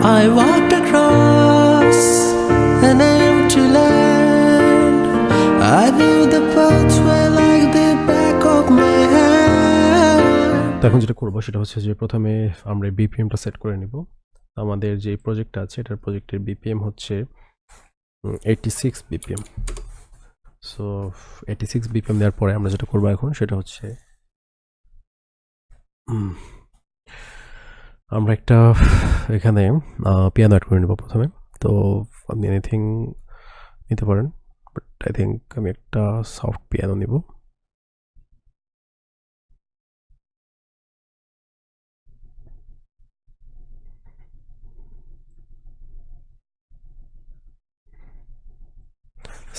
I walked across an empty land. I knew the pathway like the back of my hand. তো এখন যেটা করবো সেটা হচ্ছে যে প্রথমে আমরা বিপিএমটা সেট করে নিব। আমাদের যে প্রজেক্টটা আছে এটার প্রজেক্টের বিপিএম হচ্ছে 86 বিপিএম। সো 86 বিপিএম দেওয়ার পরে আমরা যেটা করবো এখন সেটা হচ্ছে আমরা একটা এখানে পিয়ানো অ্যাড করে নেব প্রথমে। তো আপনি এনিথিং নিতে পারেন, বাট আই থিঙ্ক আমি একটা সফট পিয়ানো নিব।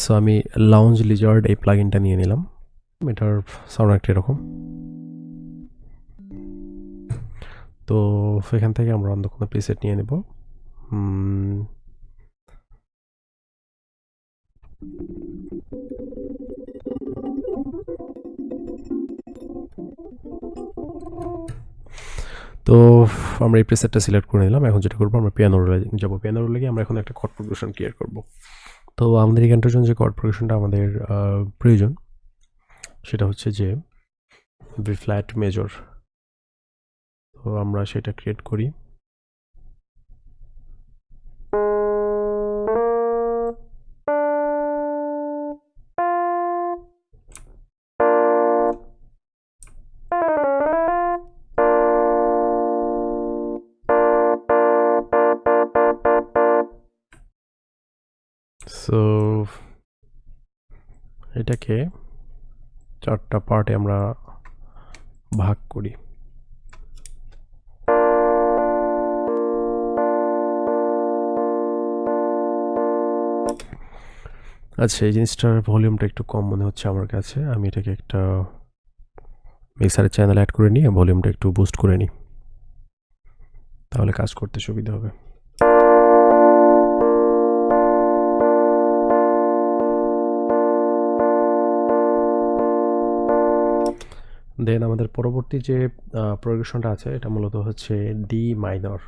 সো আমি লাউঞ্জ লিজার্ড এই প্লাগইনটা নিয়ে নিলাম। এটার সাউন্ড একটা এরকম। তো এখান থেকে আমরা অন্য কোনো প্রিসেট নিয়ে নেব। তো আমরা এই প্রিসেটটা সিলেক্ট করে নিলাম। এখন যেটা করবো আমরা পিয়ানো রোলে যাবো। পিয়ানো রোলে গিয়ে আমরা এখন একটা কর্ড প্রোগ্রেশন ক্রিয়েট করব। তো আমাদের এই গানটার জন্য যে কর্ড প্রোগ্রেশনটা আমাদের প্রয়োজন সেটা হচ্ছে যে বি ফ্ল্যাট মেজর। তো আমরা সেটা ক্রিয়েট করি। সো এটাকে 4টা পার্টে আমরা ভাগ করি। আচ্ছা, এই জিনিসটার ভলিউমটা একটু কম মনে হচ্ছে আমার কাছে। আমি এটাকে একটা মিক্সারের চ্যানেল অ্যাড করে নিয়ে ভলিউমটা একটু বুস্ট করে নিই, তাহলে কাজ করতে সুবিধা হবে। দেন আমাদের পরবর্তী যে প্রোগ্রেশনটা আছে এটা মূলত হচ্ছে ডি মাইনর।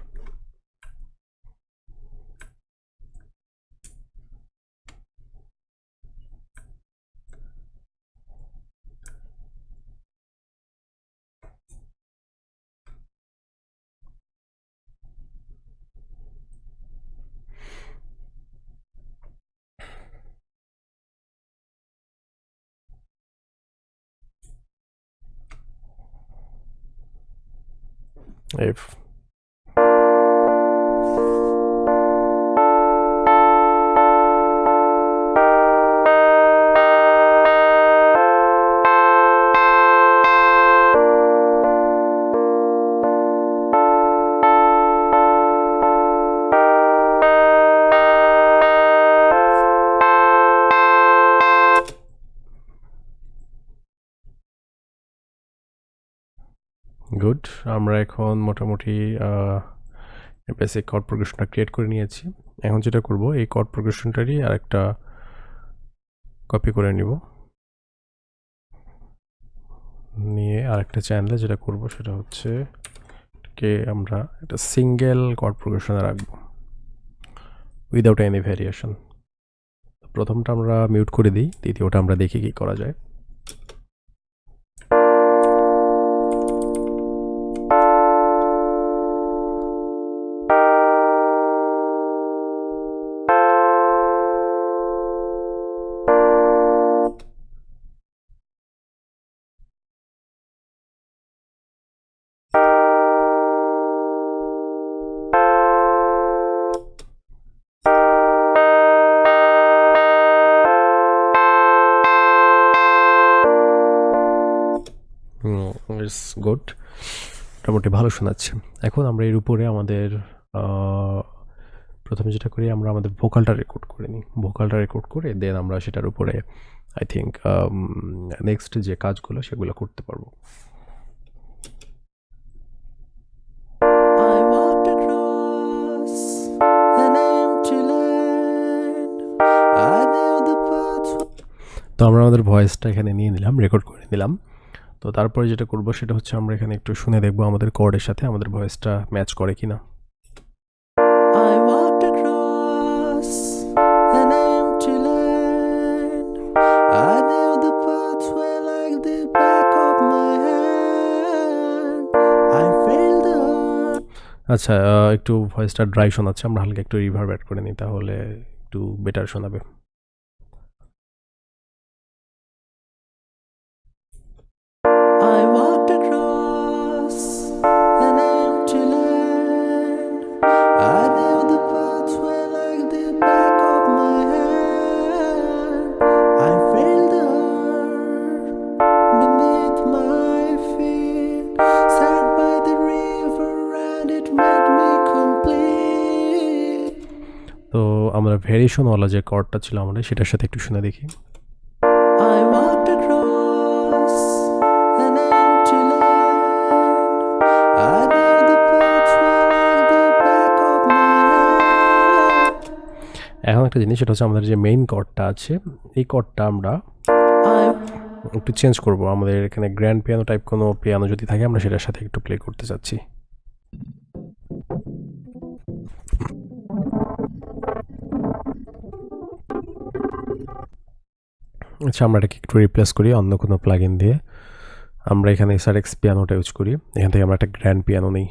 F good. আমরা এখন মোটামুটি বেসিক কর্ড প্রোগ্রেশনটা ক্রিয়েট করে নিয়েছি। এখন যেটা করব এই কর্ড প্রোগ্রেশনটারই আরেকটা কপি করে নিব, নিয়ে আরেকটা চ্যানেলে যেটা করব সেটা হচ্ছে আমরা একটা সিঙ্গেল কর্ড প্রোগ্রেশনে রাখবো উইদাউট এনি ভ্যারিয়েশন। প্রথমটা আমরা মিউট করে দিই, দ্বিতীয়টা আমরা দেখি কি করা যায়। ইটস গুড, মোটামুটি ভালো শোনাচ্ছে। এখন আমরা এর উপরে আমাদের প্রথমে যেটা করি আমরা আমাদের ভোকালটা রেকর্ড করে নিই। ভোকালটা রেকর্ড করে দেন আমরা সেটার উপরে আই থিঙ্ক নেক্সট যে কাজগুলো সেগুলো করতে পারবো। I walked across an empty land. I knew the pathway. তো আমরা আমাদের ভয়েসটা এখানে নিয়ে নিলাম, রেকর্ড করে নিলাম। তো তারপরে যেটা করব সেটা হচ্ছে আমরা এখানে একটু শুনে দেখবো আমাদের কর্ডের সাথে আমাদের ভয়েসটা ম্যাচ করে কিনা। আচ্ছা, একটু ভয়েসটা ড্রাই শোনাচ্ছে, আমরা হালকা একটু রিভার্ব অ্যাড করে নিই, তাহলে একটু বেটার শোনাবে। I walked across an empty land. I knew the pathway like the back of my hand. I felt the earth beneath my feet. Sat by the river and it made me complete. তো আমরা ভেরিয়েশনওয়ালা যে কর্ডটা ছিল আমাদের, সেটার সাথে একটু শুনে দেখি। I walked across an empty land. I knew the pathway like the back of my hand. এখন একটা জিনিস, সেটা হচ্ছে আমাদের যে মেইন কর্ডটা আছে, এই কর্ডটা আমরা I একটু চেঞ্জ করব। আমাদের এখানে গ্র্যান্ড পিয়ানো টাইপ কোনো পিয়ানো যদি থাকে, আমরা সেটার সাথে একটু প্লে করতে চাচ্ছি। আচ্ছা, আমরা এটাকে একটু রিপ্লেস করি অন্য কোনো প্লাগইন দিয়ে। আমরা এখানে SRX পিয়ানোটা ইউজ করি, এখান থেকে আমরা একটা গ্র্যান্ড পিয়ানো নিই।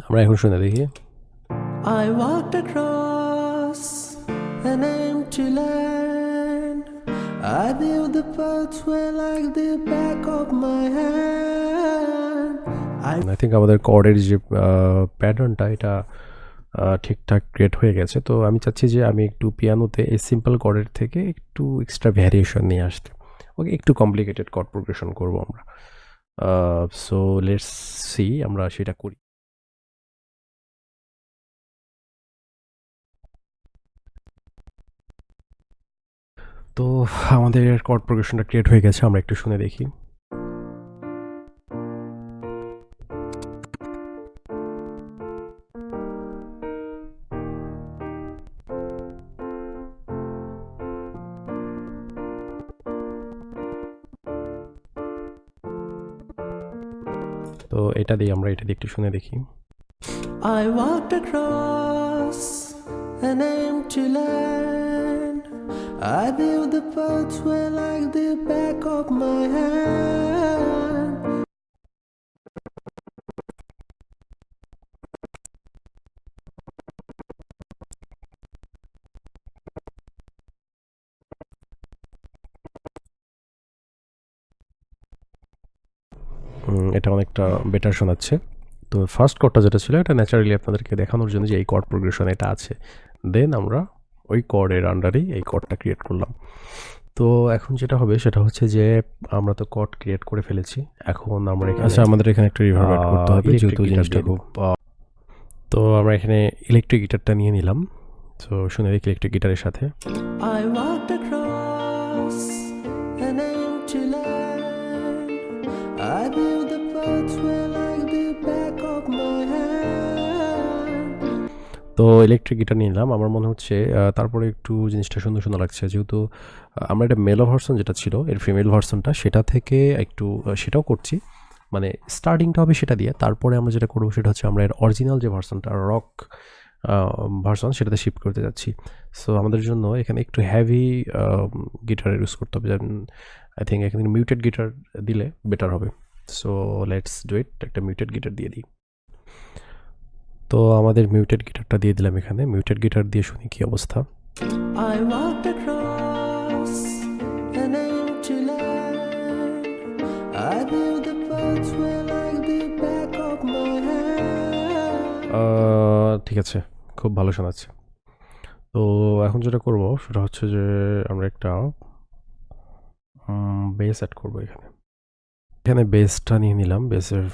আমরা এখন শুনে দেখি। I walked across an empty land. I knew the pathway like the back of my hand. I think আমাদের কর্ডের যে প্যাটার্নটা, এটা ঠিকঠাক ক্রিয়েট হয়ে গেছে। তো আমি চাচ্ছি যে আমি একটু পিয়ানোতে এই সিম্পল কর্ডের থেকে একটু এক্সট্রা ভ্যারিয়েশন নিয়ে আসতে। ওকে, একটু কমপ্লিকেটেড কর্ড প্রোগ্রেশন করবো আমরা। সো লেটস সি আমরা সেটা করি। তো আমাদের কর্ড প্রোগ্রেশনটা ক্রিয়েট হয়ে গেছে, আমরা একটু শুনে দেখি। তো এটা দিয়ে একটু শুনে দেখি। I walked across an empty land. I knew the pathway like the back of my hand. এটা অনেকটা বেটার শোনাচ্ছে। তো ফার্স্ট কর্ডটা যেটা ছিল, এটা ন্যাচারালি আপনাদেরকে দেখানোর জন্য যে এই কর্ড প্রোগ্রেশন এটা আছে। দেন আমরা ওই কর্ডের আন্ডারেই এই কর্ডটা ক্রিয়েট করলাম। তো এখন যেটা হবে সেটা হচ্ছে যে আমরা তো কর্ড ক্রিয়েট করে ফেলেছি, এখন আমরা আচ্ছা আমাদের এখানে একটা রিভার্ব অ্যাড করতে হবে, যেহেতু জিনিসটা খুব। তো আমরা এখানে ইলেকট্রিক গিটারটা নিয়ে নিলাম। তো শুনে দেখি ইলেকট্রিক গিটারের সাথে। I walked across an empty land. I knew the pathway like the back of my hand. তো ইলেকট্রিক গিটার নিলাম, আমার মনে হচ্ছে তারপরে একটু জিনিসটা সুন্দর সুন্দর লাগছে, যেহেতু আমরা এটা মেলো ভার্সন যেটা ছিল এর ফিমেল ভার্সনটা, সেটা থেকে একটু সেটাও করছি, মানে স্টার্টিংটা হবে সেটা দিয়ে। তারপরে আমরা যেটা করবো সেটা হচ্ছে আমরা এর অরিজিনাল যে ভার্সনটা রক ভার্সন, সেটাতে শিফট করতে যাচ্ছি। সো আমাদের জন্য এখানে একটু হ্যাভি গিটার ইউজ করতে হবে। যেমন আই থিঙ্ক এখানে মিউটেড গিটার দিলে বেটার হবে। সো লেটস ডু ইট, একটা মিউটেড গিটার দিয়ে দিই। তো আমাদের মিউটেড গিটারটা দিয়ে দিলাম এখানে। মিউটেড গিটার দিয়ে শুনি কি অবস্থা। I walked across an empty land. I knew the pathway like ঠিক আছে, খুব ভালো শোনাচ্ছে। তো এখন যেটা করব সেটা হচ্ছে যে আমরা একটা বেস অ্যাড করবো এখানে বেসটা নিয়ে নিলাম। বেসের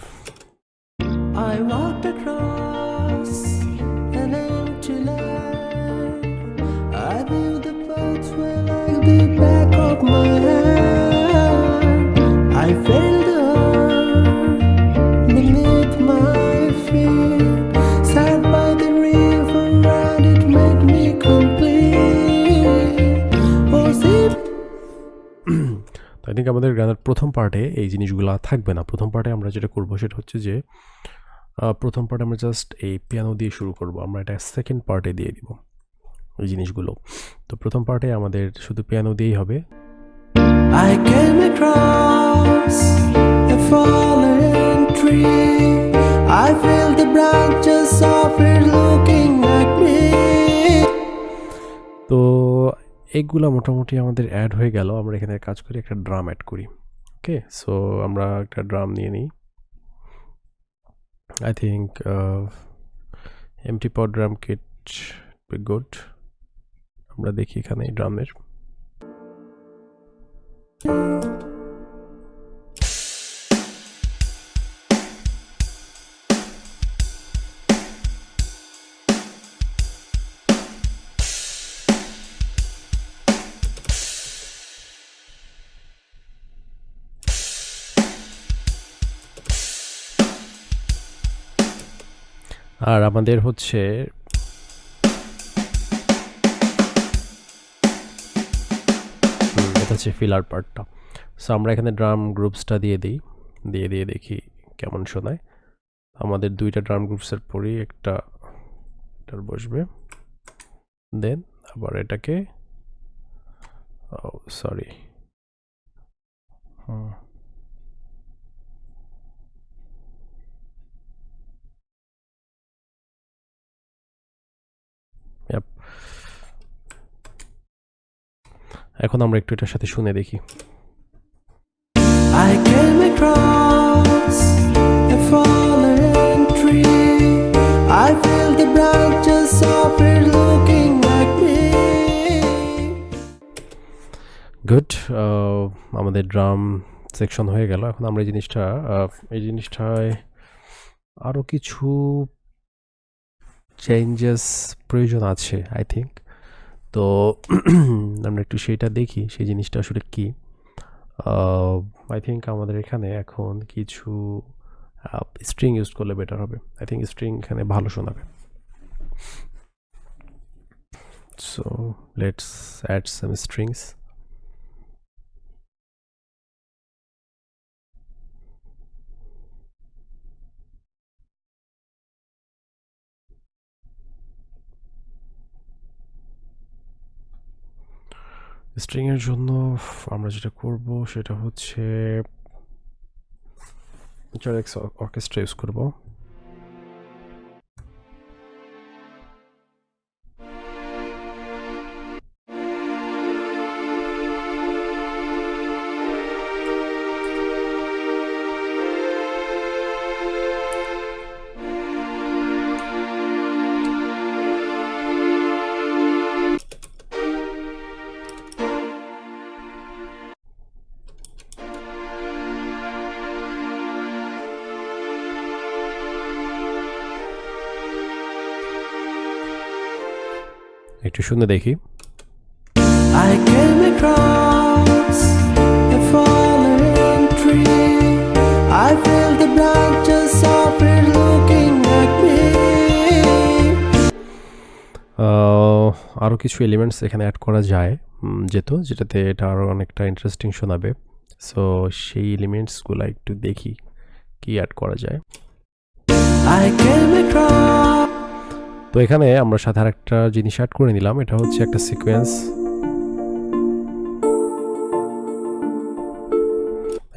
I walked across an empty land. I knew the paths were like the back of my hand. I felt the earth beneath my feet. Sat by the river and it made me complete. Oh, see. I think আমাদের গানের প্রথম পার্টে এই জিনিসগুলো থাকবে না। প্রথম পার্টে আমরা যেটা করবো সেটা হচ্ছে যে প্রথম পার্টে আমরা জাস্ট এই পিয়ানো দিয়ে শুরু করব, আমরা এটা সেকেন্ড পার্টে দিয়ে দিব ওই জিনিসগুলো। তো প্রথম পার্টে আমাদের শুধু পিয়ানো দিয়েই হবে। I came across a fallen tree. I felt the branches of it looking at me. তো এইগুলা মোটামুটি আমাদের অ্যাড হয়ে গেল। আমরা এখানে কাজ করি, একটা ড্রাম অ্যাড করি। ওকে, সো আমরা একটা ড্রাম নিয়ে নিই। I think empty pod drum kit good. আমরা দেখি এখানে ড্রামের আর আমাদের হচ্ছে এটা হচ্ছে ফিলার পার্টটা। সো আমরা এখানে ড্রাম গ্রুপসটা দিয়ে দিই, দিয়ে দেখি কেমন শোনায়। আমাদের দুইটা ড্রাম গ্রুপসের পরই এটার বসবে। দেন আবার এটাকে সরি এখন আমরা একটু এটার সাথে শুনে দেখি। I came across a fallen tree. I felt the branches of it looking at me. Good, আমাদের ড্রাম সেকশন হয়ে গেল। এখন আমরা এই জিনিসটায় আরও কিছু চেঞ্জেস প্রয়োজন আছে আই থিঙ্ক। তো আমরা একটু সেইটা দেখি, সেই জিনিসটা আসলে কি। আই থিঙ্ক আমাদের এখানে এখন কিছু স্ট্রিং ইউজ করলে বেটার হবে। আই থিঙ্ক স্ট্রিং এখানে ভালো শোনাবে। So let's add some strings. স্ট্রিংয়ের জন্য আমরা যেটা করব সেটা হচ্ছে অর্কেস্ট্রা ইউজ করব। একটু শুনে দেখি। I came across a fallen tree. I felt the branches of it looking at me. আরও কিছু এলিমেন্টস এখানে অ্যাড করা যায় যেটাতে এটা আরও অনেকটা ইন্টারেস্টিং শোনাবে। সো সেই এলিমেন্টসগুলো একটু দেখি কি অ্যাড করা যায়। I came across. তো এখানে আমরা সাথে আরেকটা জিনিস অ্যাড করে নিলাম, এটা হচ্ছে একটা সিকোয়েন্স,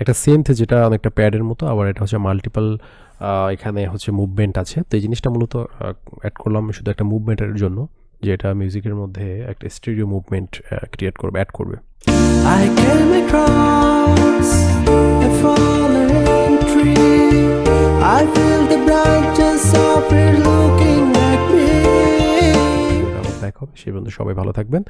একটা সিনথ যেটা অনেকটা প্যাডের মতো, আবার এটা হচ্ছে মাল্টিপল এখানে হচ্ছে মুভমেন্ট আছে। তো এই জিনিসটা মূলত অ্যাড করলাম শুধু একটা মুভমেন্টের জন্য, যেটা মিউজিকের মধ্যে একটা স্টেরিও মুভমেন্ট অ্যাড করবে। I came across a fallen tree. I feel the branches of it looking at me. দেখা হবে। সেই পর্যন্ত সবাই ভালো থাকবেন।